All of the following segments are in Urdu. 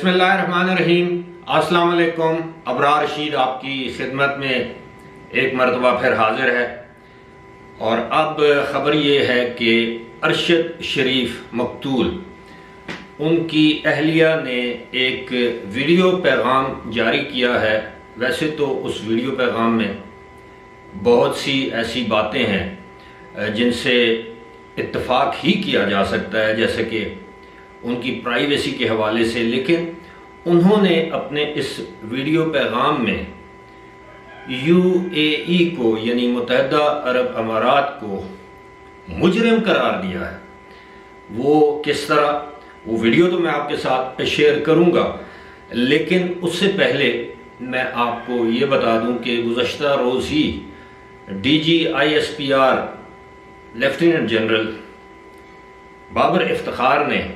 بسم اللہ الرحمن الرحیم۔ السلام علیکم۔ ابرار رشید آپ کی خدمت میں ایک مرتبہ پھر حاضر ہے، اور اب خبر یہ ہے کہ ارشد شریف مقتول، ان کی اہلیہ نے ایک ویڈیو پیغام جاری کیا ہے۔ ویسے تو اس ویڈیو پیغام میں بہت سی ایسی باتیں ہیں جن سے اتفاق ہی کیا جا سکتا ہے، جیسے کہ ان کی پرائیویسی کے حوالے سے، لیکن انہوں نے اپنے اس ویڈیو پیغام میں یو اے ای کو یعنی متحدہ عرب امارات کو مجرم قرار دیا ہے۔ وہ کس طرح، وہ ویڈیو تو میں آپ کے ساتھ شیئر کروں گا، لیکن اس سے پہلے میں آپ کو یہ بتا دوں کہ گزشتہ روز ہی D G I S P R lieutenant general Babar Iftikhar Geo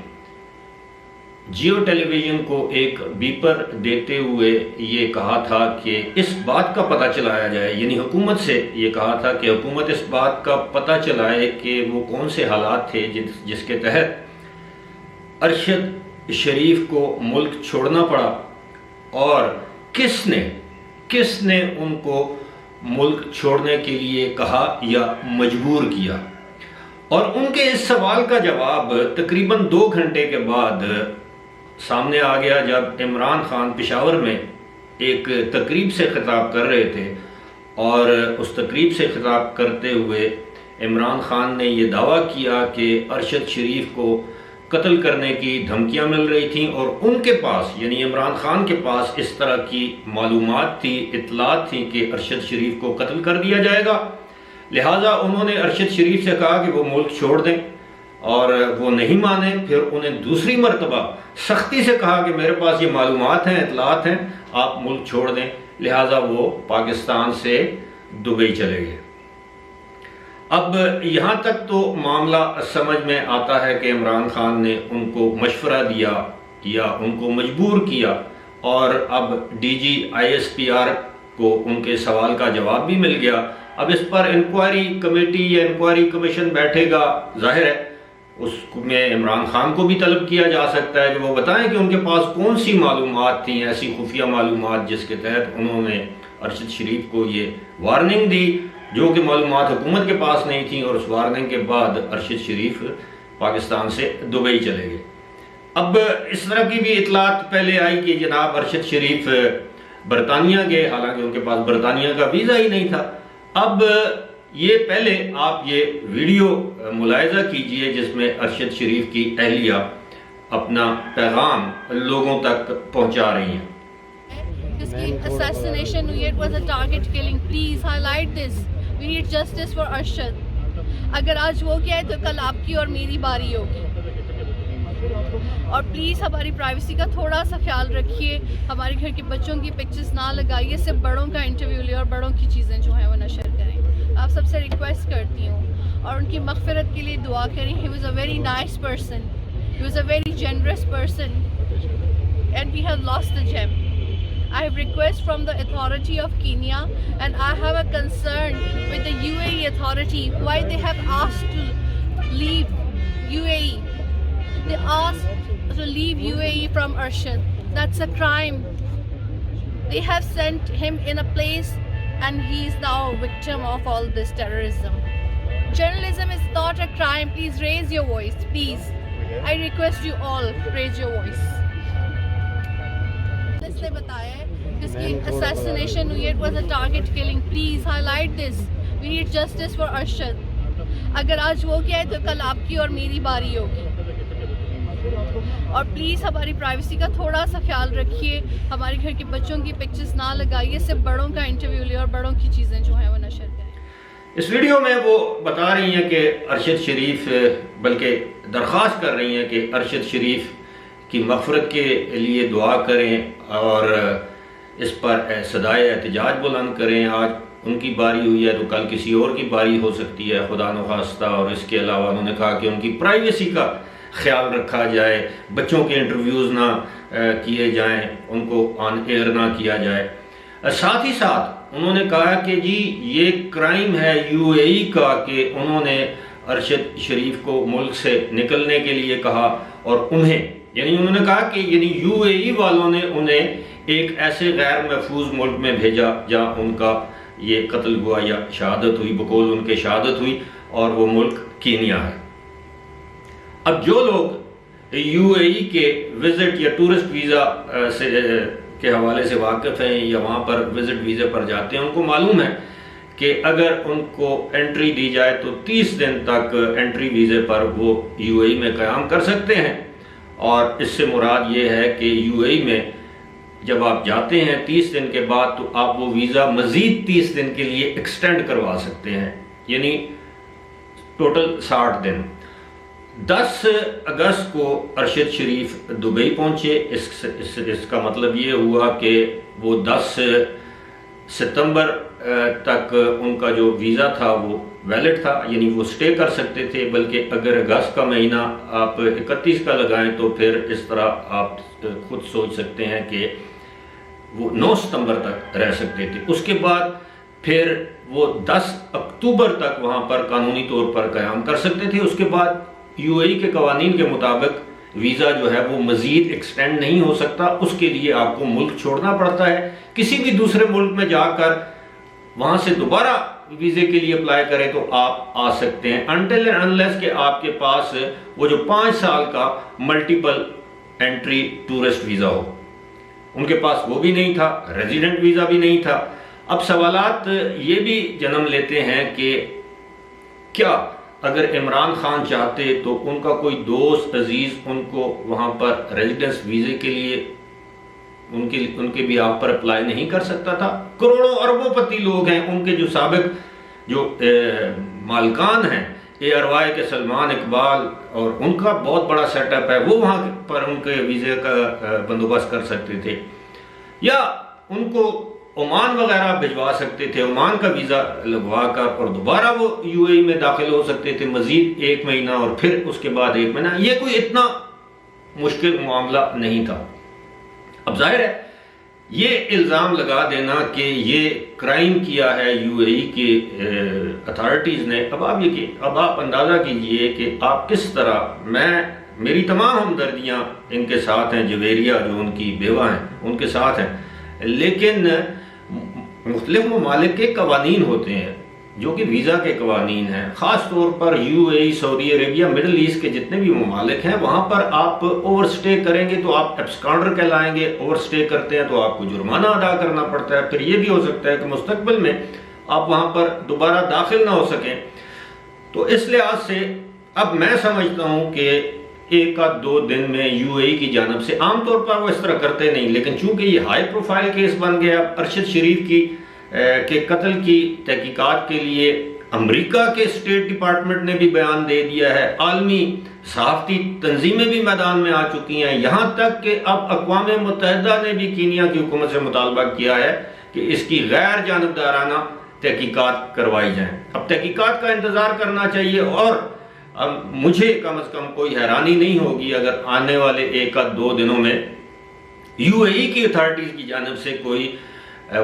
جیو ٹیلی ویژن کو ایک بیپر دیتے ہوئے یہ کہا تھا کہ اس بات کا پتہ چلایا جائے، یعنی حکومت سے یہ کہا تھا کہ حکومت اس بات کا پتہ چلائے کہ وہ کون سے حالات تھے جس کے تحت ارشد شریف کو ملک چھوڑنا پڑا، اور کس نے ان کو ملک چھوڑنے کے لیے کہا یا مجبور کیا۔ اور ان کے اس سوال کا جواب تقریباً 2 گھنٹے کے بعد سامنے آ گیا، جب عمران خان پشاور میں ایک تقریب سے خطاب کر رہے تھے، اور اس تقریب سے خطاب کرتے ہوئے عمران خان نے یہ دعویٰ کیا کہ ارشد شریف کو قتل کرنے کی دھمکیاں مل رہی تھیں، اور ان کے پاس یعنی عمران خان کے پاس اس طرح کی معلومات تھی، اطلاعات تھیں کہ ارشد شریف کو قتل کر دیا جائے گا۔ لہٰذا انہوں نے ارشد شریف سے کہا کہ وہ ملک چھوڑ دیں، اور وہ نہیں مانے۔ پھر انہیں دوسری مرتبہ سختی سے کہا کہ میرے پاس یہ معلومات ہیں، اطلاعات ہیں، آپ ملک چھوڑ دیں۔ لہٰذا وہ پاکستان سے دبئی چلے گئے۔ اب یہاں تک تو معاملہ سمجھ میں آتا ہے کہ عمران خان نے ان کو مشورہ دیا یا ان کو مجبور کیا، اور اب D G I S P R کو ان کے سوال کا جواب بھی مل گیا۔ اب اس پر انکوائری کمیٹی یا انکوائری کمیشن بیٹھے گا، ظاہر ہے اس میں عمران خان کو بھی طلب کیا جا سکتا ہے کہ وہ بتائیں کہ ان کے پاس کون سی معلومات تھیں، ایسی خفیہ معلومات جس کے تحت انہوں نے ارشد شریف کو یہ وارننگ دی، جو کہ معلومات حکومت کے پاس نہیں تھیں، اور اس وارننگ کے بعد ارشد شریف پاکستان سے دبئی چلے گئے۔ اب اس طرح کی بھی اطلاعات پہلے آئی کہ جناب ارشد شریف برطانیہ گئے، حالانکہ ان کے پاس برطانیہ کا ویزا ہی نہیں تھا۔ اب یہ پہلے آپ یہ ویڈیو ملاحظہ کیجئے جس میں ارشد شریف کی اہلیہ اپنا پیغام لوگوں تک پہنچا رہی ہیں۔ جس کی اسیسینیشن ہوئی ہے، it was a target killing. Please highlight this. We need justice for Arshad. اگر آج وہ کیا ہے تو کل آپ کی اور میری باری ہوگی، اور پلیز ہماری پرائیویسی کا تھوڑا سا خیال رکھیے، ہمارے گھر کے بچوں کی پکچرز نہ لگائیے، صرف بڑوں کا انٹرویو لے اور بڑوں کی چیزیں جو ہیں وہ نشر کریں۔ آپ سب سے ریکویسٹ کرتی ہوں، اور ان کی مغفرت کے لیے دعا کریں۔ He was a very nice person. He was a very generous person. And we have lost the gem. I have request from the authority of Kenya, and I have a concern with the UAE authority, why they have asked to leave UAE. They asked to leave UAE from Arshad. That's a crime. They have sent him in a place, and he is now a victim of all this terrorism. Journalism is not a crime. Please raise your voice. Please. I request you all, raise your voice. اس نے بتایا ہے جس کی اسیسینیشن ہوئی ہے، it was a target killing. Please highlight this. We need justice for Arshad. اگر آج وہ کیا ہے تو کل آپ کی اور میری باری ہوگی، اور پلیز ہماری پرائیویسی کا تھوڑا سا خیال رکھیے، ہمارے گھر کے بچوں کی پکچرز نہ لگائیے، صرف بڑوں کا انٹرویو لے اور بڑوں کی چیزیں جو ہیں وہ نشر کریں۔ اس ویڈیو میں وہ بتا رہی ہیں کہ ارشد شریف، بلکہ درخواست کر رہی ہیں کہ ارشد شریف کی مغفرت کے لیے دعا کریں، اور اس پر صدائے احتجاج بلند کریں۔ آج ان کی باری ہوئی ہے تو کل کسی اور کی باری ہو سکتی ہے، خدا نخواستہ۔ اور اس کے علاوہ انہوں نے کہا کہ ان کی پرائیویسی کا خیال رکھا جائے، بچوں کے انٹرویوز نہ کیے جائیں، ان کو آن ایئر نہ کیا جائے۔ ساتھ ہی ساتھ انہوں نے کہا کہ جی یہ کرائم ہے یو اے ای کا کہ انہوں نے ارشد شریف کو ملک سے نکلنے کے لیے کہا، اور انہیں یعنی انہوں نے کہا کہ یعنی UAE والوں نے انہیں ایک ایسے غیر محفوظ ملک میں بھیجا جہاں ان کا یہ قتل ہوا یا شہادت ہوئی، بقول ان کے شہادت ہوئی، اور وہ ملک کینیا ہے۔ اب جو لوگ UAE کے وزٹ یا ٹورسٹ ویزا کے حوالے سے واقف ہیں یا وہاں پر وزٹ ویزے پر جاتے ہیں، ان کو معلوم ہے کہ اگر ان کو انٹری دی جائے تو 30 دن تک انٹری ویزے پر وہ UAE میں قیام کر سکتے ہیں، اور اس سے مراد یہ ہے کہ UAE میں جب آپ جاتے ہیں 30 دن کے بعد تو آپ وہ ویزا مزید 30 دن کے لیے ایکسٹینڈ کروا سکتے ہیں، یعنی ٹوٹل 60 دن۔ 10 اگست کو ارشد شریف دبئی پہنچے، اس کا مطلب یہ ہوا کہ وہ 10 ستمبر تک ان کا جو ویزا تھا وہ ویلڈ تھا، یعنی وہ سٹے کر سکتے تھے، بلکہ اگر اگست کا مہینہ آپ 31 کا لگائیں تو پھر اس طرح آپ خود سوچ سکتے ہیں کہ وہ 9 ستمبر تک رہ سکتے تھے۔ اس کے بعد پھر وہ 10 اکتوبر تک وہاں پر قانونی طور پر قیام کر سکتے تھے۔ اس کے بعد UAE کے قوانین کے مطابق ویزا جو ہے وہ مزید ایکسٹینڈ نہیں ہو سکتا، اس کے لیے آپ کو ملک چھوڑنا پڑتا ہے۔ کسی بھی دوسرے ملک میں جا کر وہاں سے دوبارہ ویزے کے لیے اپلائی کریں تو آپ آ سکتے ہیں، until and unless کہ آپ کے پاس وہ جو 5 سال کا ملٹیپل انٹری ٹورسٹ ویزا ہو۔ ان کے پاس وہ بھی نہیں تھا، ریزیڈنٹ ویزا بھی نہیں تھا۔ اب سوالات یہ بھی جنم لیتے ہیں کہ کیا اگر عمران خان چاہتے تو ان کا کوئی دوست عزیز ان کو وہاں پر ریزیڈنس ویزے کے لیے ان کے بیہاف پر اپلائی نہیں کر سکتا تھا؟ کروڑوں اربوں پتی لوگ ہیں، ان کے جو سابق جو مالکان ہیں ARY کے سلمان اقبال، اور ان کا بہت بڑا سیٹ اپ ہے، وہ وہاں پر ان کے ویزے کا بندوبست کر سکتے تھے، یا ان کو عمان وغیرہ بھجوا سکتے تھے، عمان کا ویزا لگوا کر، اور دوبارہ وہ UAE میں داخل ہو سکتے تھے مزید 1 مہینہ، اور پھر اس کے بعد 1 مہینہ۔ یہ کوئی اتنا مشکل معاملہ نہیں تھا۔ اب ظاہر ہے یہ الزام لگا دینا کہ یہ کرائم کیا ہے UAE کی اتھارٹیز نے، اب آپ اندازہ کیجئے کہ آپ کس طرح، میری تمام ہمدردیاں ان کے ساتھ ہیں، جویریہ جو ان کی بیوہ ہیں ان کے ساتھ ہیں، لیکن مختلف ممالک کے قوانین ہوتے ہیں جو کہ ویزا کے قوانین ہیں، خاص طور پر UAE، سعودی عربیہ، مڈل ایسٹ کے جتنے بھی ممالک ہیں، وہاں پر آپ اوور سٹے کریں گے تو آپ ایبسکانڈر کہلائیں گے، اوور سٹے کرتے ہیں تو آپ کو جرمانہ ادا کرنا پڑتا ہے، پھر یہ بھی ہو سکتا ہے کہ مستقبل میں آپ وہاں پر دوبارہ داخل نہ ہو سکیں۔ تو اس لحاظ سے اب میں سمجھتا ہوں کہ 1 یا 2 دن میں UAE کی جانب سے، عام طور پر وہ اس طرح کرتے نہیں، لیکن چونکہ یہ ہائی پروفائل کیس بن گیا، ارشد شریف کے قتل کی تحقیقات کے لیے امریکہ کے اسٹیٹ ڈپارٹمنٹ نے بھی بیان دے دیا ہے، عالمی صحافتی تنظیمیں بھی میدان میں آ چکی ہیں، یہاں تک کہ اب اقوام متحدہ نے بھی کینیا کی حکومت سے مطالبہ کیا ہے کہ اس کی غیر جانبدارانہ تحقیقات کروائی جائیں۔ اب تحقیقات کا انتظار کرنا چاہیے، اور مجھے کم از کم کوئی حیرانی نہیں ہوگی اگر آنے والے 1 یا 2 دنوں میں UAE کی اتھارٹیز کی جانب سے کوئی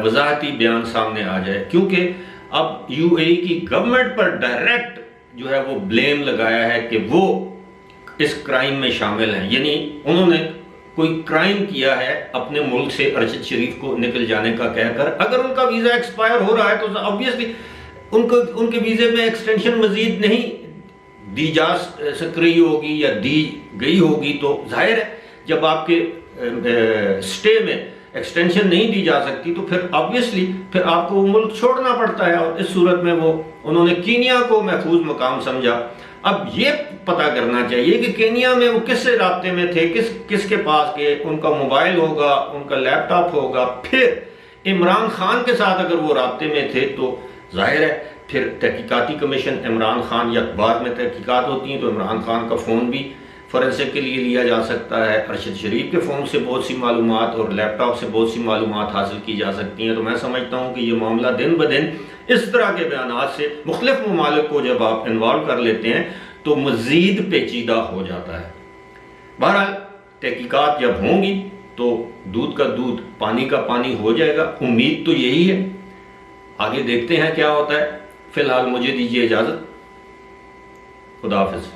وضاحتی بیان سامنے آ جائے، کیونکہ اب UAE کی گورنمنٹ پر ڈائریکٹ جو ہے وہ بلیم لگایا ہے کہ وہ اس کرائم میں شامل ہیں، یعنی انہوں نے کوئی کرائم کیا ہے اپنے ملک سے ارشد شریف کو نکل جانے کا کہہ کر۔ اگر ان کا ویزا ایکسپائر ہو رہا ہے تو obviously ان کے ویزے میں ایکسٹینشن مزید نہیں دی جا سک رہی ہوگی یا دی گئی ہوگی، تو ظاہر ہے جب آپ کے سٹے میں ایکسٹینشن نہیں دی جا سکتی تو پھر obviously پھر آپ کو وہ ملک چھوڑنا پڑتا ہے، اور اس صورت میں انہوں نے کینیا کو محفوظ مقام سمجھا۔ اب یہ پتہ کرنا چاہیے کہ کینیا میں وہ کس سے رابطے میں تھے، کس کے پاس گئے، ان کا موبائل ہوگا، ان کا لیپ ٹاپ ہوگا، پھر عمران خان کے ساتھ اگر وہ رابطے میں تھے تو ظاہر ہے پھر تحقیقاتی کمیشن عمران خان، یا بعد میں تحقیقات ہوتی ہیں تو عمران خان کا فون بھی فورنسک کے لیے لیا جا سکتا ہے، ارشد شریف کے فون سے بہت سی معلومات اور لیپ ٹاپ سے بہت سی معلومات حاصل کی جا سکتی ہیں۔ تو میں سمجھتا ہوں کہ یہ معاملہ دن بدن اس طرح کے بیانات سے مختلف ممالک کو جب آپ انوالو کر لیتے ہیں تو مزید پیچیدہ ہو جاتا ہے۔ بہرحال تحقیقات جب ہوں گی تو دودھ کا دودھ، پانی کا پانی ہو جائے گا، امید تو یہی ہے، آگے دیکھتے ہیں کیا ہوتا ہے۔ فی الحال مجھے دیجیے اجازت، خدا حافظ۔